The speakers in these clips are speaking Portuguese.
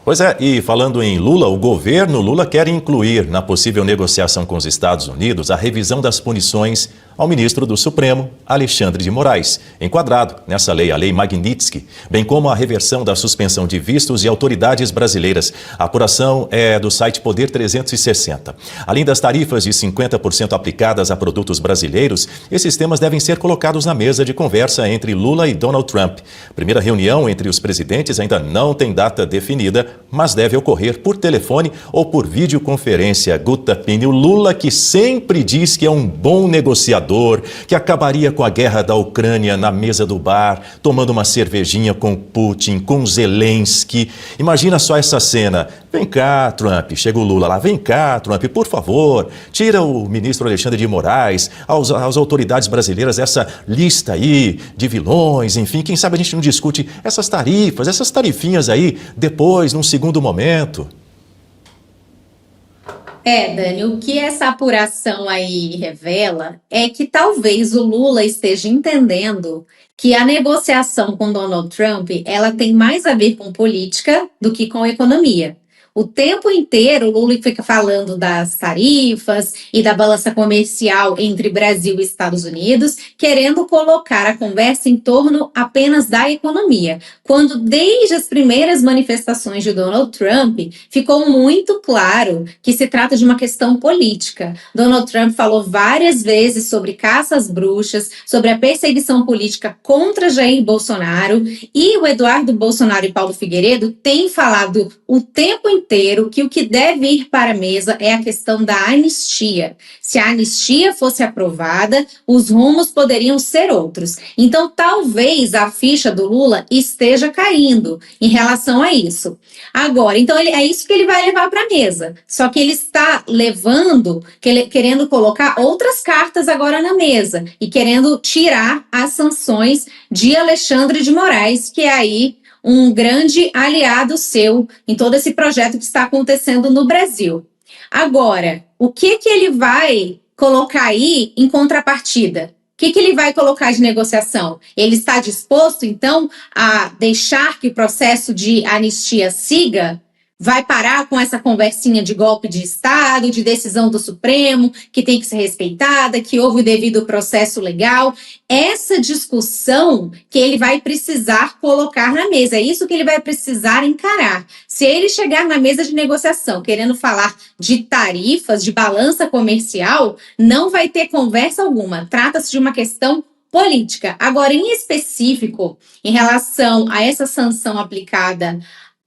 Pois é, e falando em Lula, o governo Lula quer incluir na possível negociação com os Estados Unidos a revisão das punições ao ministro do Supremo, Alexandre de Moraes, enquadrado nessa lei, a Lei Magnitsky, bem como a reversão da suspensão de vistos de autoridades brasileiras. A apuração é do site Poder 360. Além das tarifas de 50% aplicadas a produtos brasileiros, esses temas devem ser colocados na mesa de conversa entre Lula e Donald Trump. A primeira reunião entre os presidentes ainda não tem data definida, mas deve ocorrer por telefone ou por videoconferência. Guta Pini, o Lula, que sempre diz que é um bom negociador, que acabaria com a guerra da Ucrânia na mesa do bar, tomando uma cervejinha com Putin, com Zelensky. Imagina só essa cena. Vem cá, Trump, chega o Lula lá, vem cá, Trump, por favor, tira o ministro Alexandre de Moraes, às autoridades brasileiras, essa lista aí de vilões, enfim, quem sabe a gente não discute essas tarifas, essas tarifinhas aí, depois, num segundo momento. Dani, o que essa apuração aí revela é que talvez o Lula esteja entendendo que a negociação com Donald Trump, ela tem mais a ver com política do que com economia. O tempo inteiro o Lula fica falando das tarifas e da balança comercial entre Brasil e Estados Unidos, querendo colocar a conversa em torno apenas da economia, quando desde as primeiras manifestações de Donald Trump ficou muito claro que se trata de uma questão política. Donald Trump falou várias vezes sobre caça às bruxas, sobre a perseguição política contra Jair Bolsonaro, e o Eduardo Bolsonaro e Paulo Figueiredo têm falado o tempo inteiro que o que deve ir para a mesa é a questão da anistia. Se a anistia fosse aprovada, os rumos poderiam ser outros. Então, talvez a ficha do Lula esteja caindo em relação a isso. Agora, então, é isso que ele vai levar para a mesa. Só que ele está querendo colocar outras cartas agora na mesa e querendo tirar as sanções de Alexandre de Moraes, que é aí um grande aliado seu em todo esse projeto que está acontecendo no Brasil. Agora, o que ele vai colocar aí em contrapartida? O que ele vai colocar de negociação? Ele está disposto, então, a deixar que o processo de anistia siga? Vai parar com essa conversinha de golpe de Estado, de decisão do Supremo, que tem que ser respeitada, que houve o devido processo legal? Essa discussão que ele vai precisar colocar na mesa, é isso que ele vai precisar encarar. Se ele chegar na mesa de negociação querendo falar de tarifas, de balança comercial, não vai ter conversa alguma. Trata-se de uma questão política. Agora, em específico, em relação a essa sanção aplicada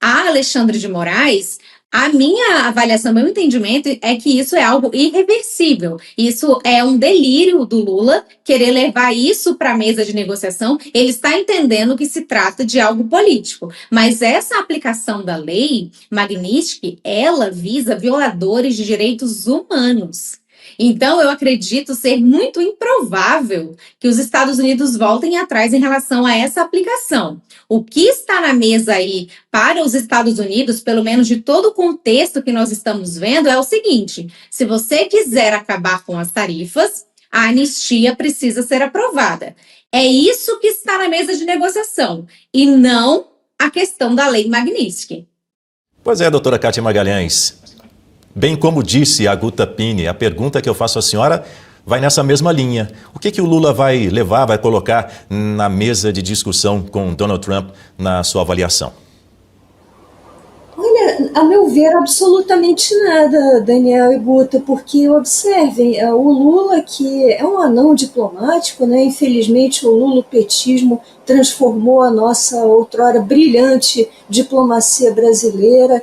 a Alexandre de Moraes, a minha avaliação, meu entendimento é que isso é algo irreversível. Isso é um delírio do Lula querer levar isso para a mesa de negociação. Ele está entendendo que se trata de algo político. Mas essa aplicação da lei Magnitsky, ela visa violadores de direitos humanos. Então, eu acredito ser muito improvável que os Estados Unidos voltem atrás em relação a essa aplicação. O que está na mesa aí para os Estados Unidos, pelo menos de todo o contexto que nós estamos vendo, é o seguinte: se você quiser acabar com as tarifas, a anistia precisa ser aprovada. É isso que está na mesa de negociação, e não a questão da lei Magnitsky. Pois é, doutora Kátia Magalhães. Bem como disse a Guta Pini, a pergunta que eu faço à senhora vai nessa mesma linha. O que o Lula vai levar, vai colocar na mesa de discussão com Donald Trump na sua avaliação? Olha, a meu ver, absolutamente nada, Daniel e Guta, porque, observem, o Lula, que é um anão diplomático, né? Infelizmente o lulopetismo transformou a nossa outrora brilhante diplomacia brasileira,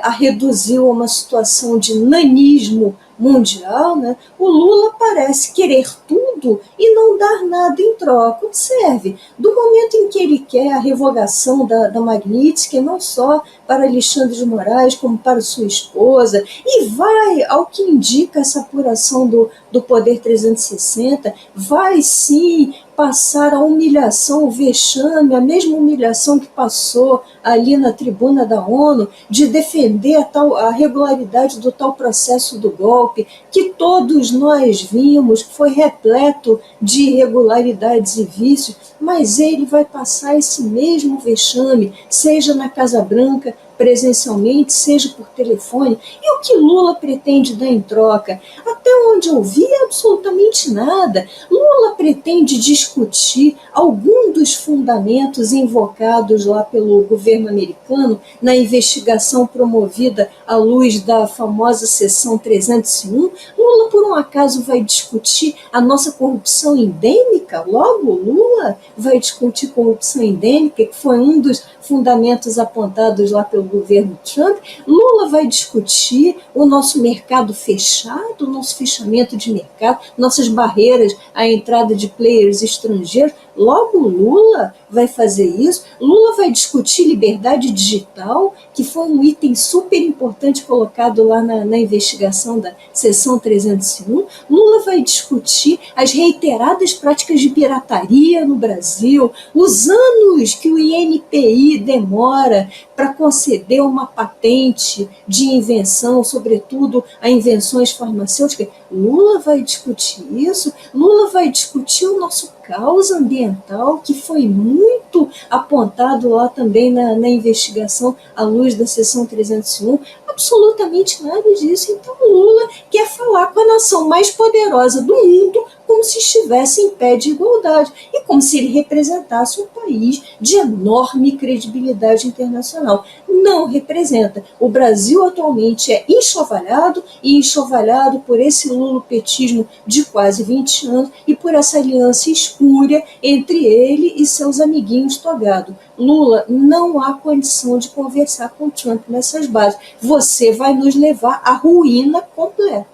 a reduziu a uma situação de nanismo mundial, né? O Lula parece querer tudo e não dar nada em troca. Observe, do momento em que ele quer a revogação da Magnitsky, não só para Alexandre de Moraes, como para sua esposa, e vai, ao que indica essa apuração do Poder 360, vai sim passar a humilhação, o vexame, a mesma humilhação que passou ali na tribuna da ONU, de defender a regularidade do tal processo do golpe, que todos nós vimos, que foi repleto de irregularidades e vícios, mas ele vai passar esse mesmo vexame, seja na Casa Branca, presencialmente, seja por telefone, e o que Lula pretende dar em troca? Até onde eu vi, absolutamente nada. Lula pretende discutir algum dos fundamentos invocados lá pelo governo americano na investigação promovida à luz da famosa seção 301. Lula, por um acaso, vai discutir a nossa corrupção endêmica? Logo, Lula vai discutir corrupção endêmica, que foi um dos fundamentos apontados lá pelo governo Trump. Lula vai discutir o nosso mercado fechado, o nosso fechamento de mercado, nossas barreiras à entrada de players estrangeiros. Logo, Lula vai fazer isso. Lula vai discutir liberdade digital, que foi um item super importante colocado lá na investigação da seção 301. Lula vai discutir as reiteradas práticas de pirataria no Brasil, os anos que o INPI demora para conceder uma patente de invenção, sobretudo a invenções farmacêuticas. Lula vai discutir isso. Lula vai discutir o nosso caos ambiental, que foi muito apontado lá também na investigação à luz da seção 301. Absolutamente nada disso. Então Lula quer falar com a nação mais poderosa do mundo como se estivesse em pé de igualdade e como se ele representasse um país de enorme credibilidade internacional. Não representa. O Brasil atualmente é enxovalhado, e enxovalhado por esse lulopetismo de quase 20 anos e por essa aliança espúria entre ele e seus amiguinhos togados. Lula, não há condição de conversar com Trump nessas bases. Você vai nos levar à ruína completa.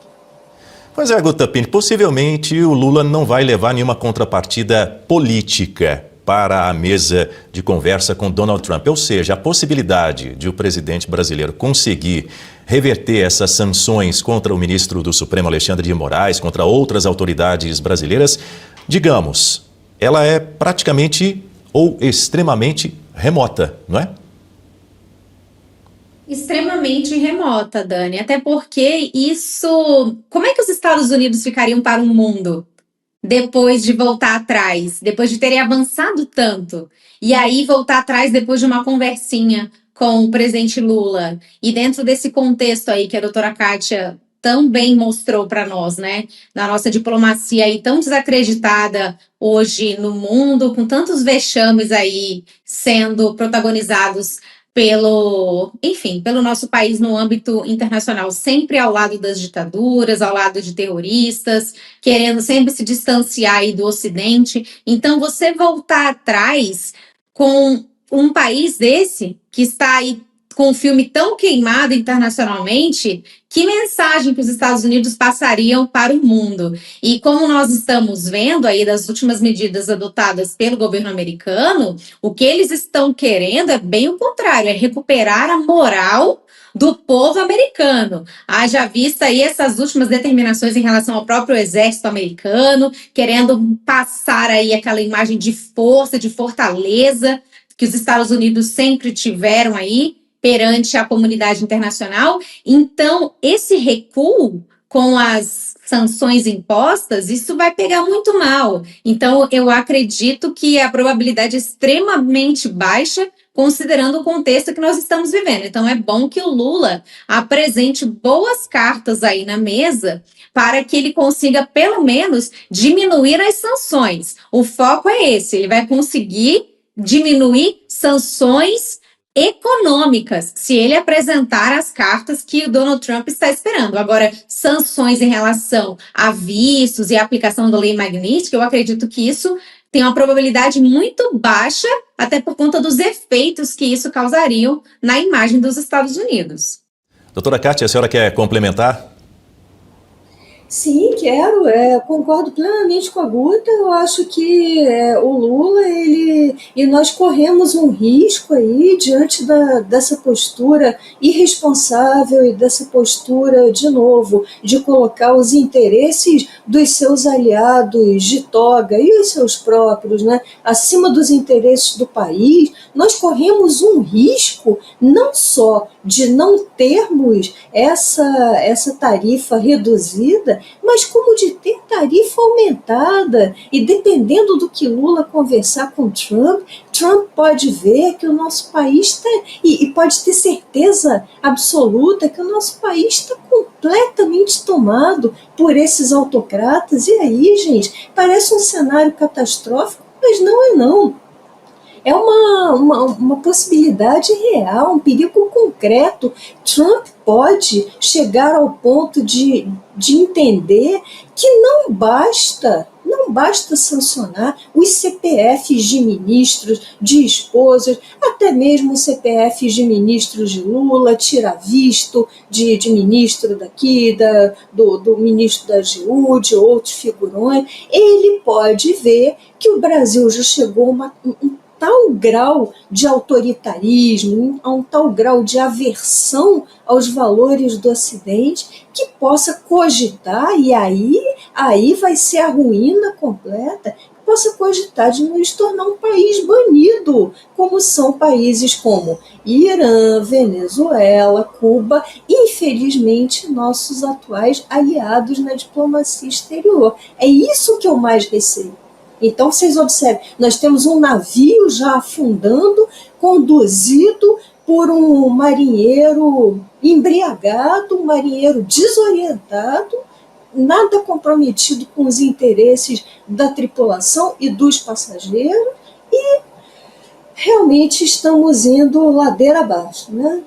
Pois é, Guta Pinto, possivelmente o Lula não vai levar nenhuma contrapartida política para a mesa de conversa com Donald Trump. Ou seja, a possibilidade de o presidente brasileiro conseguir reverter essas sanções contra o ministro do Supremo, Alexandre de Moraes, contra outras autoridades brasileiras, digamos, ela é praticamente ou extremamente remota, não é? Extremamente remota, Dani, até porque isso... Como é que os Estados Unidos ficariam para o mundo depois de voltar atrás, depois de terem avançado tanto, e aí voltar atrás depois de uma conversinha com o presidente Lula, e dentro desse contexto aí que a doutora Kátia tão bem mostrou para nós, né, na nossa diplomacia aí tão desacreditada hoje no mundo, com tantos vexames aí sendo protagonizados pelo nosso país no âmbito internacional, sempre ao lado das ditaduras, ao lado de terroristas, querendo sempre se distanciar aí do Ocidente. Então, você voltar atrás com um país desse, que está aí com um filme tão queimado internacionalmente, que mensagem que os Estados Unidos passariam para o mundo? E como nós estamos vendo aí das últimas medidas adotadas pelo governo americano, o que eles estão querendo é bem o contrário, é recuperar a moral do povo americano. Haja vista aí essas últimas determinações em relação ao próprio exército americano, querendo passar aí aquela imagem de força, de fortaleza que os Estados Unidos sempre tiveram aí perante a comunidade internacional. Então, esse recuo com as sanções impostas, isso vai pegar muito mal. Então, eu acredito que a probabilidade é extremamente baixa, considerando o contexto que nós estamos vivendo. Então, é bom que o Lula apresente boas cartas aí na mesa para que ele consiga, pelo menos, diminuir as sanções. O foco é esse, ele vai conseguir diminuir sanções econômicas, se ele apresentar as cartas que o Donald Trump está esperando. Agora, sanções em relação a vistos e a aplicação da lei Magnitsky, eu acredito que isso tem uma probabilidade muito baixa, até por conta dos efeitos que isso causariam na imagem dos Estados Unidos. Doutora Kátia, a senhora quer complementar? Sim, quero. Concordo plenamente com a Guta. Eu acho que o Lula, e nós corremos um risco aí diante dessa postura irresponsável e dessa postura, de novo, de colocar os interesses dos seus aliados de toga e os seus próprios, né, acima dos interesses do país. Nós corremos um risco não só de não termos essa tarifa reduzida, nada, mas como de ter tarifa aumentada. E dependendo do que Lula conversar com Trump, Trump pode ver que o nosso país está, e pode ter certeza absoluta que o nosso país está completamente tomado por esses autocratas. E aí, gente, parece um cenário catastrófico, mas não é não. É uma possibilidade real, um perigo concreto. Trump pode chegar ao ponto de entender que não basta sancionar os CPFs de ministros, de esposas, até mesmo CPFs de ministros de Lula, tira visto de ministro daqui, do ministro da AGU, de outros figurões. Ele pode ver que o Brasil já chegou a um tal grau de autoritarismo, a um tal grau de aversão aos valores do Ocidente, que possa cogitar, e aí vai ser a ruína completa, que possa cogitar de nos tornar um país banido, como são países como Irã, Venezuela, Cuba, infelizmente nossos atuais aliados na diplomacia exterior. É isso que eu mais receio. Então, vocês observem, nós temos um navio já afundando, conduzido por um marinheiro embriagado, um marinheiro desorientado, nada comprometido com os interesses da tripulação e dos passageiros, e realmente estamos indo ladeira abaixo, né?